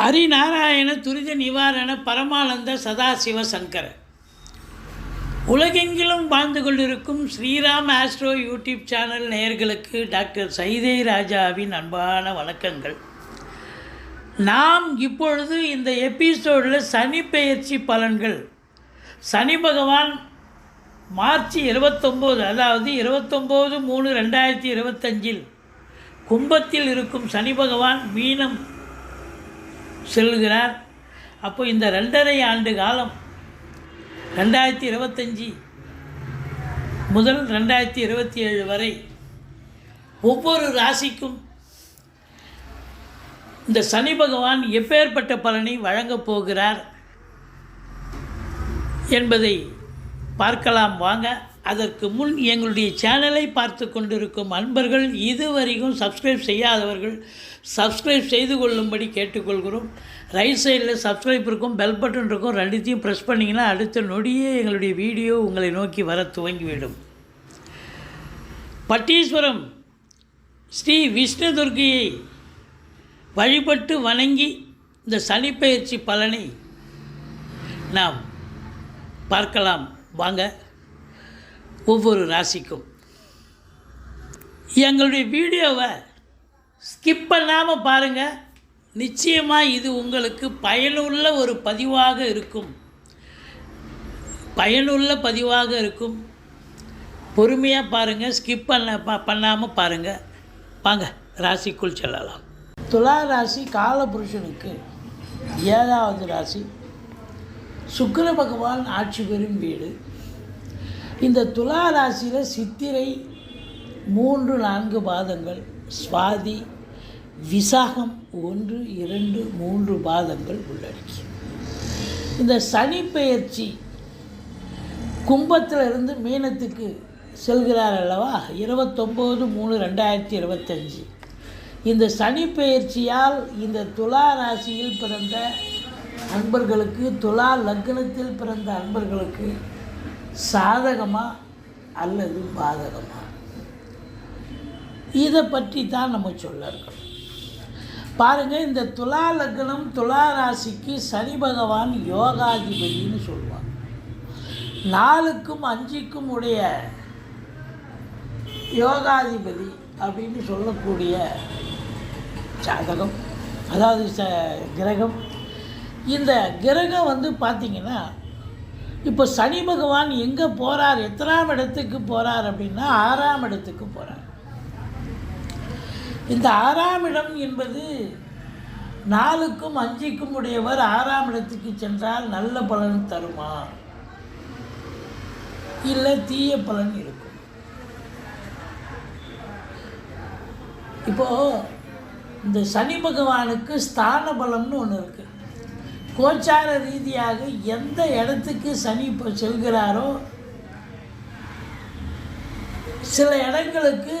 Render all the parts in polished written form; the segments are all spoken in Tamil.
ஹரிநாராயண துரித நிவாரண பரமானந்த சதாசிவ சங்கர. உலகெங்கிலும் வாழ்ந்து கொண்டிருக்கும் ஸ்ரீராம் ஆஸ்ட்ரோ யூடியூப் சேனல் நேயர்களுக்கு டாக்டர் சைதை ராஜாவின் அன்பான வணக்கங்கள். நாம் இப்பொழுது இந்த எபிசோடில் சனி பெயர்ச்சி பலன்கள், சனி பகவான் மார்ச் 29, அதாவது 29/3/2025 கும்பத்தில் இருக்கும் சனி பகவான் மீனம் செல்கிறார். அப்போ இந்த 2.5 ஆண்டு காலம் 2025 முதல் 2027 வரை ஒவ்வொரு ராசிக்கும் இந்த சனி பகவான் எப்பேற்பட்ட பலனை வழங்கப் போகிறார் என்பதை பார்க்கலாம் வாங்க. அதற்கு முன் எங்களுடைய சேனலை பார்த்து கொண்டிருக்கும் அன்பர்கள், இதுவரைக்கும் சப்ஸ்கிரைப் செய்யாதவர்கள் சப்ஸ்கிரைப் செய்து கொள்ளும்படி கேட்டுக்கொள்கிறோம். ரைட் சைடில் சப்ஸ்கிரைப் இருக்கும், பெல் பட்டன் இருக்கும், ரெண்டுத்தையும் ப்ரெஸ் பண்ணிங்கன்னா அடுத்த நொடியே எங்களுடைய வீடியோ உங்களை நோக்கி வர துவங்கிவிடும். பட்டீஸ்வரம் ஸ்ரீ விஷ்ணு துர்க்கையை வழிபட்டு வணங்கி இந்த சனிப்பெயர்ச்சி பலனை நாம் பார்க்கலாம் வாங்க. ஒவ்வொரு ராசிக்கும் எங்களுடைய வீடியோவை ஸ்கிப் பண்ணாமல் பாருங்கள். நிச்சயமாக இது உங்களுக்கு பயனுள்ள ஒரு பதிவாக இருக்கும். பொறுமையாக பாருங்கள், ஸ்கிப் பண்ணாமல் பாருங்கள். வாங்க ராசிக்குள் செல்லலாம். துலா ராசி காலபுருஷனுக்கு 7வது ராசி. சுக்கிர பகவான் ஆட்சி பெறும் வீடு. இந்த துலா ராசியில் சித்திரை 3-4 பாதங்கள், சுவாதி, விசாகம் 1, 2, 3 பாதங்கள் உள்ளடக்கி இந்த சனி பெயர்ச்சி கும்பத்திலிருந்து மீனத்துக்கு செல்கிறார் அல்லவா, 29/3/2025. இந்த சனி பெயர்ச்சியால் இந்த துலா ராசியில் பிறந்த அன்பர்களுக்கு, துலா லக்னத்தில் பிறந்த அன்பர்களுக்கு சாதகமா அல்லது பாதகமா, இதை பற்றி தான் நம்ம சொல்ல இருக்கோம். பாருங்கள், இந்த துலா லக்னம் துலா ராசிக்கு சனி பகவான் யோகாதிபதினு சொல்லுவாங்க. 4க்கும் 5க்கும் உடைய யோகாதிபதி அப்படின்னு சொல்லக்கூடிய ஜாதகம், அதாவது கிரகம். இந்த கிரகம் பார்த்திங்கன்னா, இப்போ சனி பகவான் எங்கே போகிறார், எத்தனாம் இடத்துக்கு போகிறார் அப்படின்னா 6ஆம் இடத்துக்கு போகிறார். இந்த 6ஆம் இடம் என்பது 4க்கும் 5க்கும் உடையவர் 6ஆம் இடத்துக்கு சென்றால் நல்ல பலன் தருமா, இல்லை தீய பலன் இருக்கும்? இப்போது இந்த சனி பகவானுக்கு ஸ்தான பலம்னு ஒன்று இருக்குது. கோச்சார ரீதியாக எந்த இடத்துக்கு சனி இப்போ செல்கிறாரோ சில இடங்களுக்கு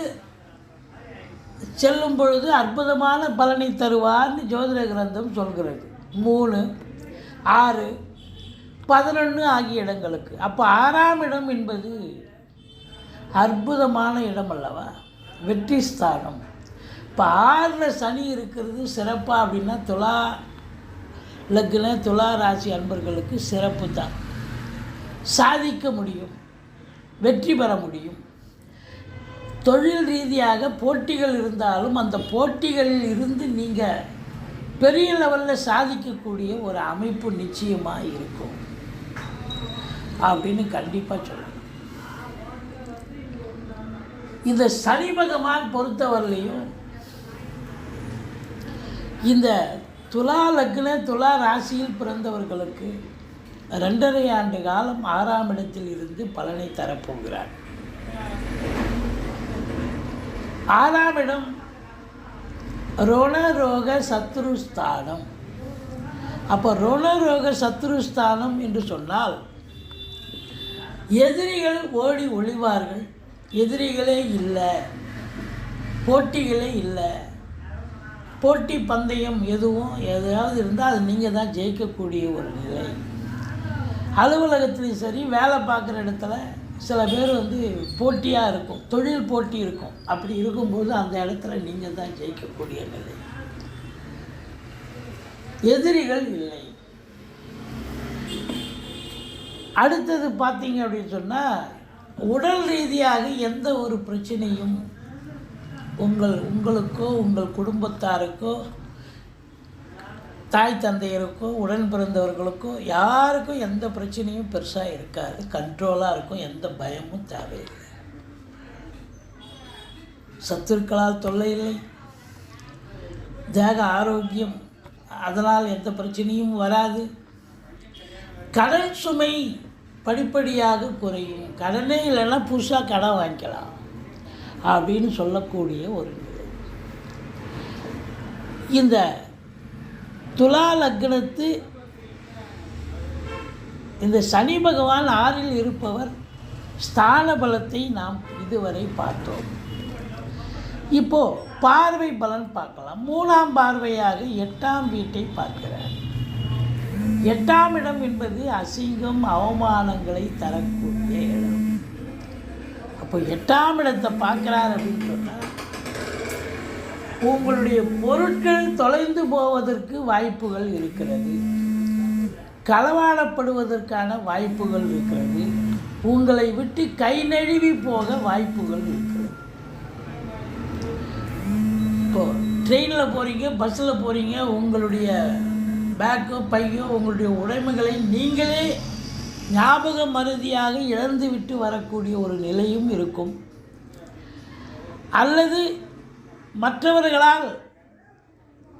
செல்லும் பொழுது அற்புதமான பலனை தருவார்னு ஜோதிட கிரந்தம் சொல்கிறது. 3, 6, 11 ஆகிய இடங்களுக்கு. அப்போ 6ஆம் இடம் என்பது அற்புதமான இடம் அல்லவா, வெற்றி ஸ்தானம். இப்போ 6ல் சனி இருக்கிறது சிறப்பாக அப்படின்னா துலா லக்ன துலா ராசி அன்பர்களுக்கு சிறப்பு தான். சாதிக்க முடியும், வெற்றி பெற முடியும். தொழில் ரீதியாக போட்டிகள் இருந்தாலும் அந்த போட்டிகளில் இருந்து நீங்கள் பெரிய லெவலில் சாதிக்கக்கூடிய ஒரு அமைப்பு நிச்சயமாக இருக்கும் அப்படின்னு கண்டிப்பாக சொல்லணும். இந்த சனி பகவான் பொறுத்தவரையிலையும் இந்த துலா லக்ன துலா ராசியில் பிறந்தவர்களுக்கு 2.5 ஆண்டு காலம் 6ஆம் இடத்தில் இருந்து பலனை தரப்போகிறார். 6ஆம் இடம் ரோணரோக சத்ருஸ்தானம். அப்போ ரோணரோக சத்ருஸ்தானம் என்று சொன்னால் எதிரிகள் ஓடி ஒளிவார்கள், எதிரிகளே இல்லை, போட்டிகளே இல்லை. போட்டி பந்தயம் எதாவது இருந்தால் அது நீங்கள் தான் ஜெயிக்கக்கூடிய ஒரு நிலை. அலுவலகத்துலேயும் சரி, வேலை பார்க்குற இடத்துல சில பேர் போட்டியாக இருக்கும், தொழில் போட்டி இருக்கும். அப்படி இருக்கும்போது அந்த இடத்துல நீங்கள் தான் ஜெயிக்கக்கூடிய நிலை. எதிரிகள் இல்லை. அடுத்தது பார்த்தீங்க அப்படின்னு சொன்னால், உடல் ரீதியாக எந்த ஒரு பிரச்சனையும் உங்களுக்கோ உங்கள் குடும்பத்தாருக்கோ தாய் தந்தையருக்கோ உடன் பிறந்தவர்களுக்கோ யாருக்கும் எந்த பிரச்சனையும் பெருசாக இருக்காது. கண்ட்ரோலாக இருக்கும். எந்த பயமும் தேவையில்லை. சத்துருக்களால் தொல்லை இல்லை. தேக ஆரோக்கியம், அதனால் எந்த பிரச்சனையும் வராது. கடன் சுமை படிப்படியாக குறையும். கடனே இல்லைன்னா புதுசாக கடன் வாங்கிக்கலாம் அப்படின்னு சொல்லக்கூடிய ஒரு நிலை. இந்த துலா லக்னத்து இந்த சனி பகவான் 6ல் இருப்பவர் ஸ்தான பலத்தை நாம் இதுவரை பார்த்தோம். இப்போது பார்வை பலன் பார்க்கலாம். 3ஆம் பார்வையாக 8ஆம் வீட்டை பார்க்கிறார். 8ஆம் இடம் என்பது அசிங்கம் அவமானங்களை தரக்கூடிய இடம். அப்போ 8ஆம் இடத்தை பார்க்குறார் அப்படின்னு சொன்னால், உங்களுடைய பொருட்கள் தொலைந்து போவதற்கு வாய்ப்புகள் இருக்கிறது. களவாடப்படுவதற்கான வாய்ப்புகள் இருக்கிறது. உங்களை விட்டு கை நழுவி போக வாய்ப்புகள் இருக்கிறது. இப்போது ட்ரெயினில் போகிறீங்க, பஸ்ஸில் போகிறீங்க, உங்களுடைய பேக்கோ பையோ உங்களுடைய உடைமைகளை நீங்களே ஞாபக மறதியாக இழந்து விட்டு வரக்கூடிய ஒரு நிலையும் இருக்கும். அல்லது மற்றவர்களால்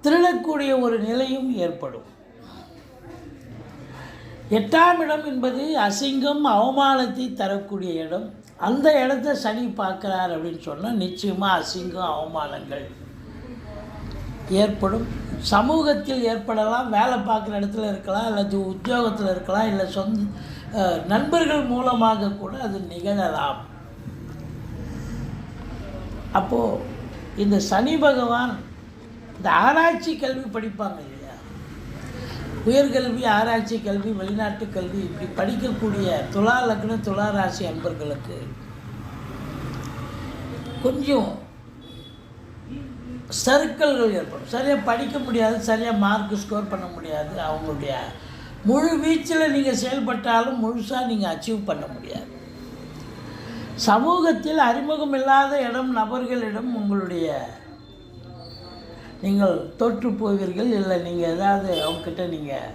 திருடக்கூடிய ஒரு நிலையும் ஏற்படும். 8ஆம் இடம் என்பது அசிங்கம் அவமானத்தை தரக்கூடிய இடம். அந்த இடத்த சனி பார்க்குறார் அப்படின்னு சொன்னால் நிச்சயமாக அசிங்கம் அவமானங்கள் ஏற்படும். சமூகத்தில் ஏற்படலாம், வேலை பார்க்குற இடத்துல இருக்கலாம், அல்லது உத்தியோகத்தில் இருக்கலாம், இல்லை நண்பர்கள் மூலமாக கூட அது நிகழலாம். அப்போது இந்த சனி பகவான் இந்த ஆராய்ச்சி கல்வி படிப்பாங்க இல்லையா, உயர்கல்வி, ஆராய்ச்சி கல்வி, வெளிநாட்டு கல்வி, இப்படி படிக்கக்கூடிய துலா லக்னம் துலா ராசி அன்பர்களுக்கு கொஞ்சம் சர்க்கிள்கள் ஏற்படும். சரியாக படிக்க முடியாது, சரியாக மார்க் ஸ்கோர் பண்ண முடியாது. அவங்களுடைய முழு வீச்சில் நீங்கள் செயல்பட்டாலும் முழுசாக நீங்கள் அச்சீவ் பண்ண முடியாது. சமூகத்தில் அறிமுகம் இல்லாத நபர்களிடம் நீங்கள் தோற்று போவீர்கள். இல்லை நீங்கள் ஏதாவது அவங்கக்கிட்ட நீங்கள்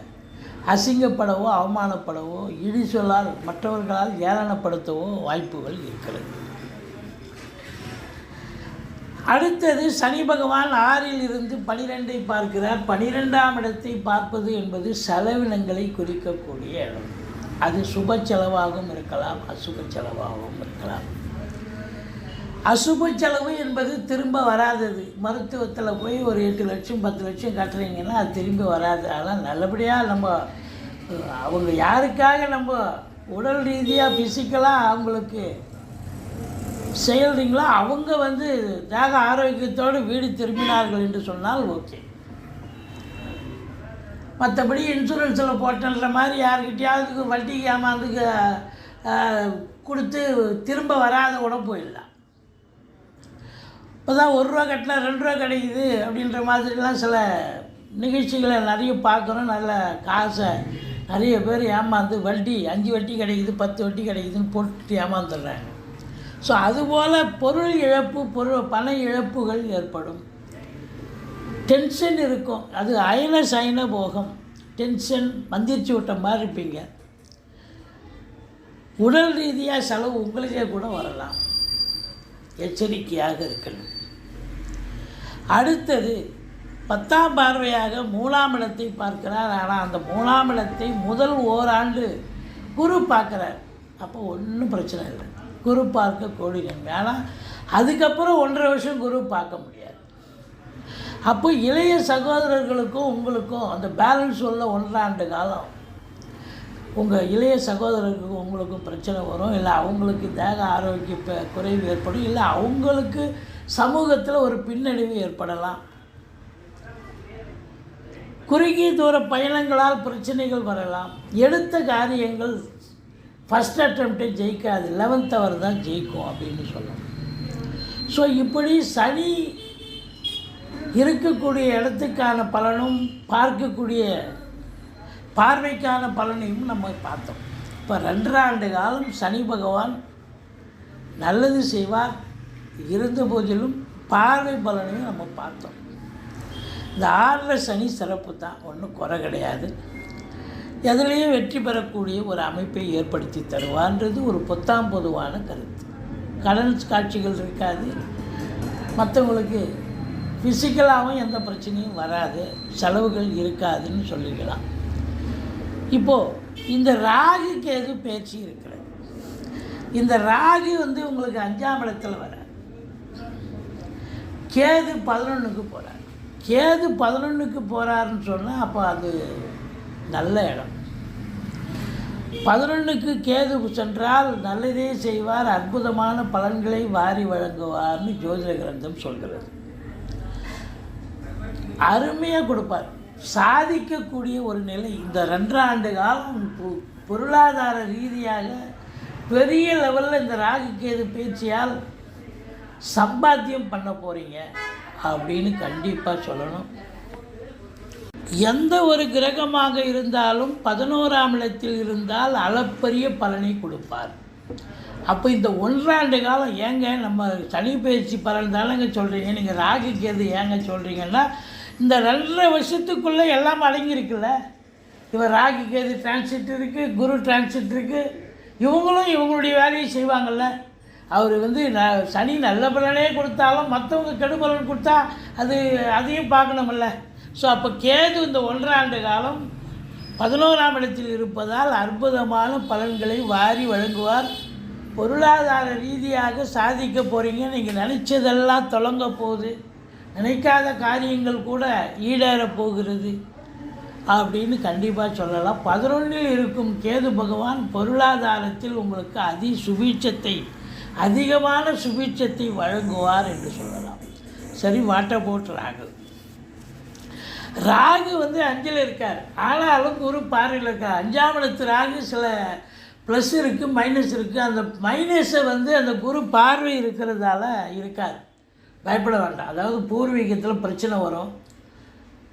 அசிங்கப்படவோ அவமானப்படவோ இடி சொல்லால் மற்றவர்களால் ஏளனப்படுத்தவோ வாய்ப்புகள் இருக்கிறது. அடுத்தது சனி பகவான் 6ல் இருந்து 12ஐ பார்க்கிறார். 12ஆம் இடத்தை பார்ப்பது என்பது செலவினங்களை குறிக்கக்கூடிய இடம். அது சுப செலவாகவும் இருக்கலாம், அசுப செலவாகவும் இருக்கலாம். அசுப செலவு என்பது திரும்ப வராதது. மருத்துவத்தில் போய் ஒரு 8 லட்சம் 10 லட்சம் கட்டுறீங்கன்னா அது திரும்பி வராது. ஆனால் நல்லபடியாக நம்ம அவங்க யாருக்காக நம்ம உடல் ரீதியாக ஃபிசிக்கலாக அவங்களுக்கு செய்கிறீங்களோ அவங்க தேக ஆரோக்கியத்தோடு வீடு திரும்பினார்கள் என்று சொன்னால் ஓகே. மற்றபடி இன்சூரன்ஸில் போட்டன்ற மாதிரி யாருக்கிட்டையாவது வட்டிக்கு ஏமாந்துக்கு கொடுத்து திரும்ப வராத கூட போயிடலாம். இப்போ தான் 1 ரூபா கட்டினா 2 ரூபா கிடைக்குது அப்படின்ற மாதிரிலாம் சில நிகழ்ச்சிகளை நிறைய பார்க்குறோம். நல்ல காசை நிறைய பேர் ஏமாந்து வட்டி 5 வட்டி கிடைக்குது 10 வட்டி கிடைக்குதுன்னு போட்டு ஏமாந்துடுறாங்க. ஸோ அதுபோல் பொருள் இழப்பு, பண இழப்புகள் ஏற்படும். டென்ஷன் இருக்கும். அது அயன போகம். டென்ஷன் மந்திரிச்சு விட்ட மாதிரி இருப்பீங்க. உடல் ரீதியாக செலவு உங்களுக்கே கூட வரலாம். எச்சரிக்கையாக இருக்கணும். அடுத்தது 10ஆம் பார்வையாக 3ஆம் இடத்தை பார்க்கிறார். ஆனால் அந்த 3ஆம் இடத்தை முதல் ஓராண்டு குரு பார்க்குறார். அப்போ ஒன்றும் பிரச்சனை இல்லை. குரு பார்க்க கோடி நன்மை. ஆனால் அதுக்கப்புறம் 1.5 வருஷம் குரு பார்க்க முடியாது. அப்போ இளைய சகோதரர்களுக்கும் உங்களுக்கும் அந்த பேலன்ஸ் உள்ள 1.5 ஆண்டு காலம் உங்கள் இளைய சகோதரர்களுக்கும் உங்களுக்கும் பிரச்சனை வரும். இல்லை அவங்களுக்கு தேக ஆரோக்கிய குறைவு ஏற்படும். இல்லை அவங்களுக்கு சமூகத்தில் ஒரு பின்னடைவு ஏற்படலாம். குறுகிய தூர பயணங்களால் பிரச்சனைகள் வரலாம். எடுத்த காரியங்கள் ஃபஸ்ட் அட்டெம்ப்டே ஜெயிக்காது, 11th அவர் தான் ஜெயிக்கும் அப்படின்னு சொல்லணும். ஸோ இப்படி சனி இருக்கக்கூடிய இடத்துக்கான பலனும் பார்க்கக்கூடிய பார்வைக்கான பலனையும் நம்ம பார்த்தோம். இப்போ 2.5 ஆண்டு காலம் சனி பகவான் நல்லது செய்வார். இருந்த போதிலும் பார்வை பலனையும் நம்ம பார்த்தோம். இந்த 6 சனி சிறப்பு தான், ஒன்றும் குறை கிடையாது. எதுலேயும் வெற்றி பெறக்கூடிய ஒரு அமைப்பை ஏற்படுத்தி தருவான்றது ஒரு பொதுவான கருத்து. கடன் காட்சிகள் இருக்காது, மற்றவங்களுக்கு ஃபிசிக்கலாகவும் எந்த பிரச்சனையும் வராது, செலவுகள் இருக்காதுன்னு சொல்லிக்கலாம். இப்போது இந்த ராகு கேது பேச்சு இருக்கிறது. இந்த ராகு உங்களுக்கு 5ஆம் இடத்துல வராது, கேது 11க்கு போகிறார். கேது 11க்கு போகிறாருன்னு சொன்னால் அப்போ அது நல்ல இடம். 11க்கு கேது சென்றால் நல்லதே செய்வார், அற்புதமான பலன்களை வாரி வழங்குவார்னு ஜோதிட கிரந்தம் சொல்கிறது. அருமையாக கொடுப்பார், சாதிக்கக்கூடிய ஒரு நிலை. இந்த 2 ஆண்டு காலம் பொருளாதார ரீதியாக பெரிய லெவலில் இந்த ராகு கேது பேச்சியால் சம்பாத்தியம் பண்ண போகிறீங்க அப்படின்னு கண்டிப்பாக சொல்லணும். எந்த ஒரு கிரகமாக இருந்தாலும் 11ஆம் இடத்தில் இருந்தால் அளப்பரிய பலனை கொடுப்பார். அப்போ இந்த 1 ஆண்டு காலம் ஏங்க நம்ம சனி பயிற்சி பலன் தானேங்க சொல்கிறீங்க, நீங்கள் ராகு கேது ஏங்க சொல்கிறீங்கன்னா இந்த 2.5 வருஷத்துக்குள்ளே எல்லாம் அடங்கியிருக்குல்ல. இவர் ராகு கேது டிரான்சிட் இருக்குது, குரு டிரான்சிட் இருக்குது, இவங்களும் இவங்களுடைய வேலையை செய்வாங்கள்ல. அவர் சனி நல்ல பலனே கொடுத்தாலும் மற்றவங்க கெடுபலன் கொடுத்தா அதையும் பார்க்கணுமில்ல. ஸோ அப்போ கேது இந்த 1 ஆண்டு காலம் 11ஆம் இடத்தில் இருப்பதால் அற்புதமான பலன்களை வாரி வழங்குவார். பொருளாதார ரீதியாக சாதிக்க போகிறீங்க, நீங்கள் நினச்சதெல்லாம் தொடங்க போகுது, நினைக்காத காரியங்கள் கூட ஈடேறப் போகிறது அப்படின்னு கண்டிப்பாக சொல்லலாம். 11இல் இருக்கும் கேது பகவான் பொருளாதாரத்தில் உங்களுக்கு அதிகமான சுபீட்சத்தை வழங்குவார் என்று சொல்லலாம். சரி, வாட்டர் போட் ராகு. ராகு 5ல் இருக்கார், ஆனாலும் குரு பார்வையில் இருக்கார். 5ஆம் இடத்து ராகு சில ப்ளஸ் இருக்குது, மைனஸ் இருக்குது. அந்த மைனஸை அந்த குரு பார்வை இருக்கிறதால இருக்கார். பயப்பட வேண்டாம். அதாவது பூர்வீகத்தில் பிரச்சனை வரும்,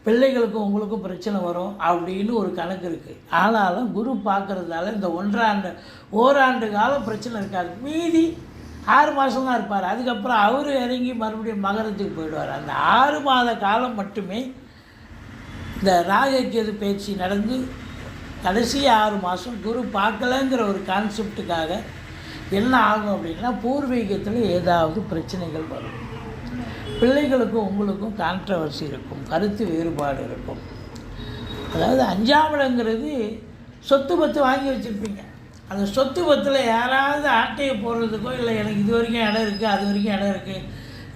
பிள்ளைகளுக்கும் உங்களுக்கும் பிரச்சனை வரும் அப்படின்னு ஒரு கணக்கு இருக்குது. ஆனாலும் குரு பார்க்குறதால இந்த 1 ஆண்டு காலம் பிரச்சனை இருக்காது. மீதி 6 மாதம் தான் இருப்பார். அதுக்கப்புறம் அவர் இறங்கி மறுபடியும் மகரத்துக்கு போயிடுவார். அந்த 6 மாத காலம் மட்டுமே இந்த ராகு கேது பேச்சு நடந்து கடைசி 6 மாதம் குரு பார்க்கலங்கிற ஒரு கான்செப்டுக்காக என்ன ஆகும் அப்படின்னா, பூர்வீகத்தில் ஏதாவது பிரச்சனைகள் வரும், பிள்ளைகளுக்கும் உங்களுக்கும் கான்ட்ரவர்சி இருக்கும், கருத்து வேறுபாடு இருக்கும். அதாவது 5ஆம் இடங்கிறது சொத்து பத்து வாங்கி வச்சுருப்பீங்க. அந்த சொத்து பத்தில் யாராவது ஆட்டையை போடுறதுக்கோ, இல்லை எனக்கு இது வரைக்கும் இடம் இருக்குது, அது வரைக்கும் இடம் இருக்குது,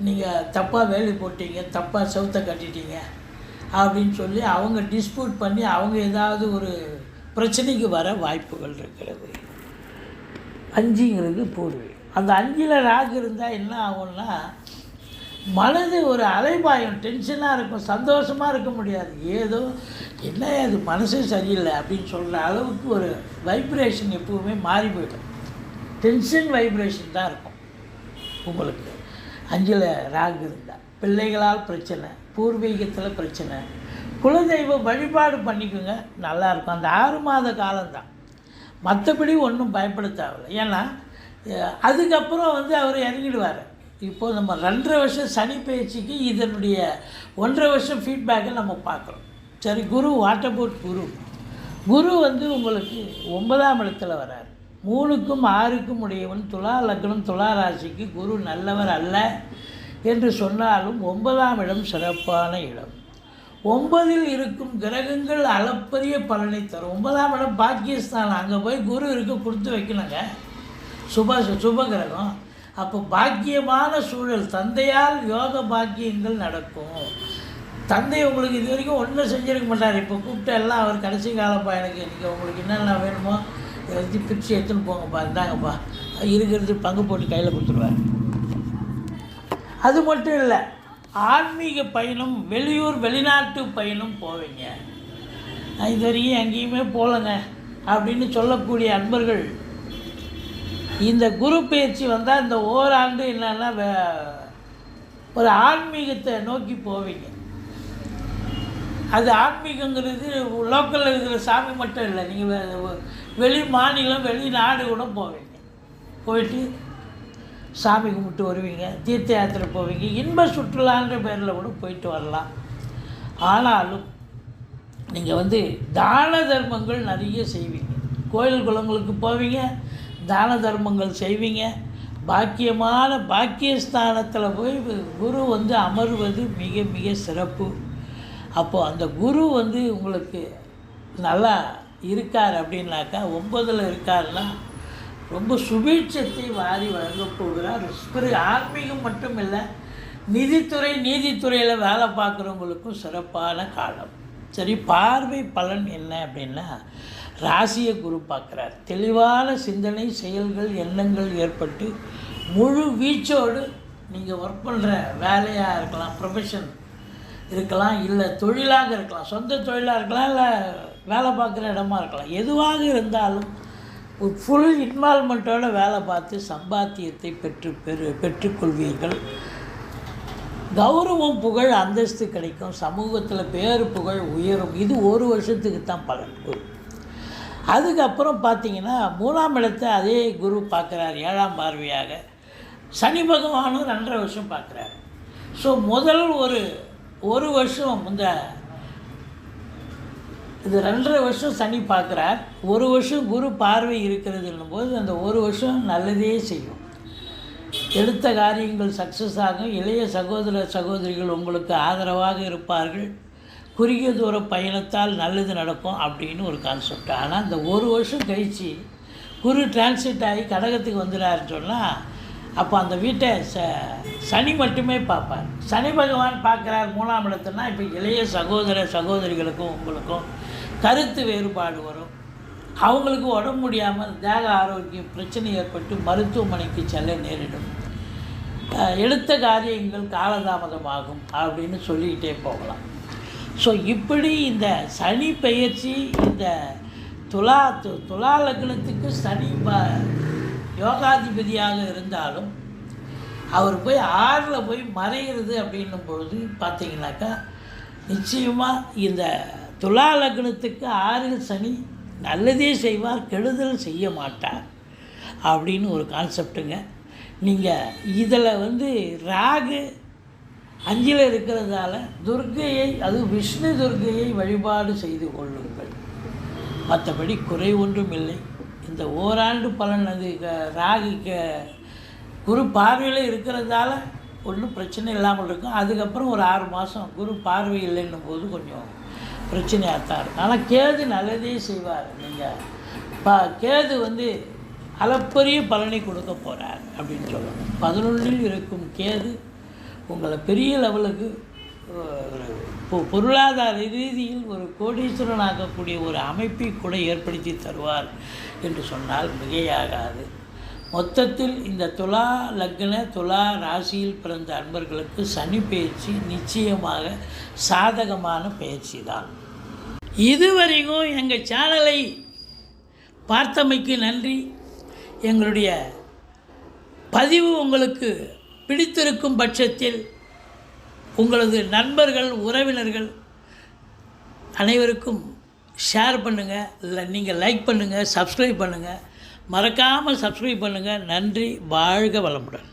நீங்கள் தப்பாக வேலி போட்டீங்க, தப்பாக செவுத்தை கட்டிட்டீங்க அப்படின்னு சொல்லி அவங்க டிஸ்பியூட் பண்ணி அவங்க ஏதாவது ஒரு பிரச்சனைக்கு வர வாய்ப்புகள் இருக்கிறது. 5ங்கிறது பூர்வீகம். அந்த 5ல் ராகு இருந்தால் என்ன ஆகும்னா, மனது ஒரு அலைபாயம், டென்ஷனாக இருக்கும், சந்தோஷமாக இருக்க முடியாது. ஏதோ என்ன அது மனசே சரியில்லை அப்படின்னு சொல்கிற அளவுக்கு ஒரு வைப்ரேஷன் எப்போவுமே மாறி போய்டும். டென்ஷன் வைப்ரேஷன் தான் இருக்கும் உங்களுக்கு 5ல் ராகு இருந்தால். பிள்ளைகளால் பிரச்சனை, பூர்வீகத்தில் பிரச்சனை, குலதெய்வ வழிபாடு பண்ணிக்கோங்க, நல்லாயிருக்கும். அந்த 6 மாத காலம்தான், மற்றபடி ஒன்றும் பயப்பட தேவையில்லை. ஏன்னா அதுக்கப்புறம் அவர் இறங்கிடுவார். இப்போது நம்ம 2.5 வருஷம் சனி பயிற்சிக்கு இதனுடைய 1.5 வருஷம் ஃபீட்பேக்கை நம்ம பார்க்குறோம். சரி, குரு வாட்டர் போட் குரு உங்களுக்கு 9ஆம் இடத்துல வரார். 3க்கும் 6க்கும் உடையவன், துலா லக்னம் துலா ராசிக்கு குரு நல்லவர் அல்ல என்று சொன்னாலும் 9ஆம் இடம் சிறப்பான இடம். 9ல் இருக்கும் கிரகங்கள் அளப்பரிய பலனை தரும். 9ஆம் இடம் பாக்கியஸ்தானம், அங்கே போய் குரு இருக்க கொடுத்து வைக்கணுங்க, சுப கிரகம். அப்போ பாக்கியமான சூழல், தந்தையால் யோக பாக்கியங்கள் நடக்கும். தந்தை உங்களுக்கு இது வரைக்கும் ஒன்றும் செஞ்சுருக்க மாட்டார். இப்போ கூப்பிட்டு எல்லாம் அவர் கடைசி காலப்பா, எனக்கு நீங்கள் உங்களுக்கு என்னென்ன வேணுமோ எல்லாத்தையும் பிரித்து எடுத்துன்னு போங்கப்பா, இந்தாங்கப்பா, இருக்கிறது பங்கு போட்டு கையில் கொடுத்துருவார். அது மட்டும் இல்லை, ஆன்மீக பயணம், வெளிநாட்டு பயணம் போவீங்க. இது வரைக்கும் எங்கேயுமே போகலைங்க அப்படின்னு சொல்லக்கூடிய அன்பர்கள் இந்த குரு பயிற்சி வந்தால் இந்த ஓராண்டு என்னென்னா ஒரு ஆன்மீகத்தை நோக்கி போவீங்க. அது ஆன்மீகங்கிறது லோக்கலில் இருக்கிற சாமி மட்டும் இல்லை, நீங்கள் வெளி மாநிலம் வெளிநாடு கூட போவீங்க. போயிட்டு சாமி கும்பிட்டு வருவீங்க, தீர்த்த யாத்திரை போவீங்க, இன்ப சுற்றுலான்ற பேரில் கூட போயிட்டு வரலாம். ஆனாலும் நீங்கள் தான தர்மங்கள் நிறைய செய்வீங்க. கோயில் குளங்களுக்கு போவீங்க, தான தர்மங்கள் செய்வீங்க. பாக்கியமான பாக்கியஸ்தானத்தில் போய் குரு அமர்வது மிக மிக சிறப்பு. அப்போது அந்த குரு உங்களுக்கு நல்லா இருக்கார் அப்படின்னாக்கா, 9ல் இருக்காருன்னா ரொம்ப சுபீட்சத்தை வாரி வழங்கப் போகிறார். ஆன்மீகம் மட்டும் இல்லை, நிதித்துறை நீதித்துறையில் வேலை பார்க்குறவங்களுக்கும் சிறப்பான காலம். சரி, பார்வை பலன் என்ன அப்படின்னா, ராசியை குரு பார்க்குறார். தெளிவான சிந்தனை, செயல்கள், எண்ணங்கள் ஏற்பட்டு முழு வீச்சோடு நீங்கள் ஒர்க் பண்ணுற வேலையாக இருக்கலாம், ப்ரொஃபஷன் இருக்கலாம், இல்லை தொழிலாக இருக்கலாம், சொந்த தொழிலாக இருக்கலாம், இல்லை வேலை பார்க்குற இடமா இருக்கலாம். எதுவாக இருந்தாலும் ஒரு ஃபுல் இன்வால்மெண்ட்டோடு வேலை பார்த்து சம்பாத்தியத்தை பெற்றுக்கொள்வீர்கள். கௌரவம், புகழ், அந்தஸ்து கிடைக்கும். சமூகத்தில் பேரு புகழ் உயரும். இது 1 வருஷத்துக்கு தான் பலன் குரு. அதுக்கப்புறம் பார்த்திங்கன்னா 3ஆம் இடத்தை அதே குரு பார்க்குறார் 7ஆம் பார்வையாக. சனி பகவானும் 2.5 வருஷம் பார்க்குறாரு. ஸோ முதல் ஒரு வருஷம் இது 2.5 வருஷம் சனி பார்க்குறார். 1 வருஷம் குரு பார்வை இருக்கிறதுன்னும் போது அந்த 1 வருஷம் நல்லதே செய்யும். எடுத்த காரியங்கள் சக்ஸஸ் ஆகும். இளைய சகோதர சகோதரிகள் உங்களுக்கு ஆதரவாக இருப்பார்கள். குறுகிய தூர பயணத்தால் நல்லது நடக்கும் அப்படின்னு ஒரு கான்செப்ட். ஆனால் இந்த 1 வருஷம் கழித்து குரு டிரான்சிட் ஆகி கடகத்துக்கு வந்துடாருன்னு சொன்னால், அப்போ அந்த வீட்டை சனி மட்டுமே பார்ப்பார். சனி பகவான் பார்க்குறார் 3ஆம் இடத்துனா, இப்போ இளைய சகோதர சகோதரிகளுக்கும் உங்களுக்கும் கருத்து வேறுபாடு வரும். அவங்களுக்கு உடம்பு முடியாமல் தேக ஆரோக்கியம் பிரச்சனை ஏற்பட்டு மருத்துவமனைக்கு செல்ல நேரிடும். எடுத்த காரியங்கள் காலதாமதமாகும் அப்படின்னு சொல்லிக்கிட்டே போகலாம். ஸோ இப்படி இந்த சனி பெயர்ச்சி, இந்த துலா லக்னத்துக்கு சனி யோகாதிபதியாக இருந்தாலும் அவர் போய் 6ல் போய் மறைகிறது அப்படின்னும் பொழுது பார்த்திங்கனாக்கா, நிச்சயமாக இந்த துலா லக்னத்துக்கு 6ல் சனி நல்லதே செய்வார், கெடுதல் செய்ய மாட்டார் அப்படின்னு ஒரு கான்செப்டுங்க. நீங்கள் இதில் ராகு 5ல் இருக்கிறதால துர்க்கையை, அது விஷ்ணு துர்க்கையை வழிபாடு செய்து கொள்ளுங்கள். மற்றபடி குறை ஒன்றும் இல்லை. இந்த ஓராண்டு பலன் அது ராகுக்கு குரு பார்வையில் இருக்கிறதால ஒன்றும் பிரச்சனை இல்லாமல் இருக்கும். அதுக்கப்புறம் ஒரு 6 மாதம் குரு பார்வை இல்லைன்னும் போது கொஞ்சம் பிரச்சனையாக தான் இருக்கும். ஆனால் கேது நல்லதே செய்வார். நீங்கள் கேது அளப்பரிய பலனை கொடுக்க போகிறார் அப்படின்னு சொல்லணும். 11ல் இருக்கும் கேது உங்களை பெரிய லெவலுக்கு பொருளாதார ரீதியில் ஒரு கோடீஸ்வரன் ஆகக்கூடிய ஒரு அமைப்பை கூட ஏற்படுத்தி தருவார் என்று சொன்னால் மிகையாகாது. மொத்தத்தில் இந்த துலா லக்ன துலா ராசியில் பிறந்த அன்பர்களுக்கு சனி பயிற்சி நிச்சயமாக சாதகமான பயிற்சி தான். இதுவரைக்கும் எங்கள் சேனலை பார்த்தமைக்கு நன்றி. எங்களுடைய பதிவு உங்களுக்கு பிடித்திருக்கும் பட்சத்தில் உங்களது நண்பர்கள், உறவினர்கள் அனைவருக்கும் ஷேர் பண்ணுங்கள், இல்லை நீங்கள் லைக் பண்ணுங்கள், சப்ஸ்கிரைப் பண்ணுங்கள். மறக்காமல் சப்ஸ்கிரைப் பண்ணுங்கள். நன்றி. வாழ்க வளமுடன்.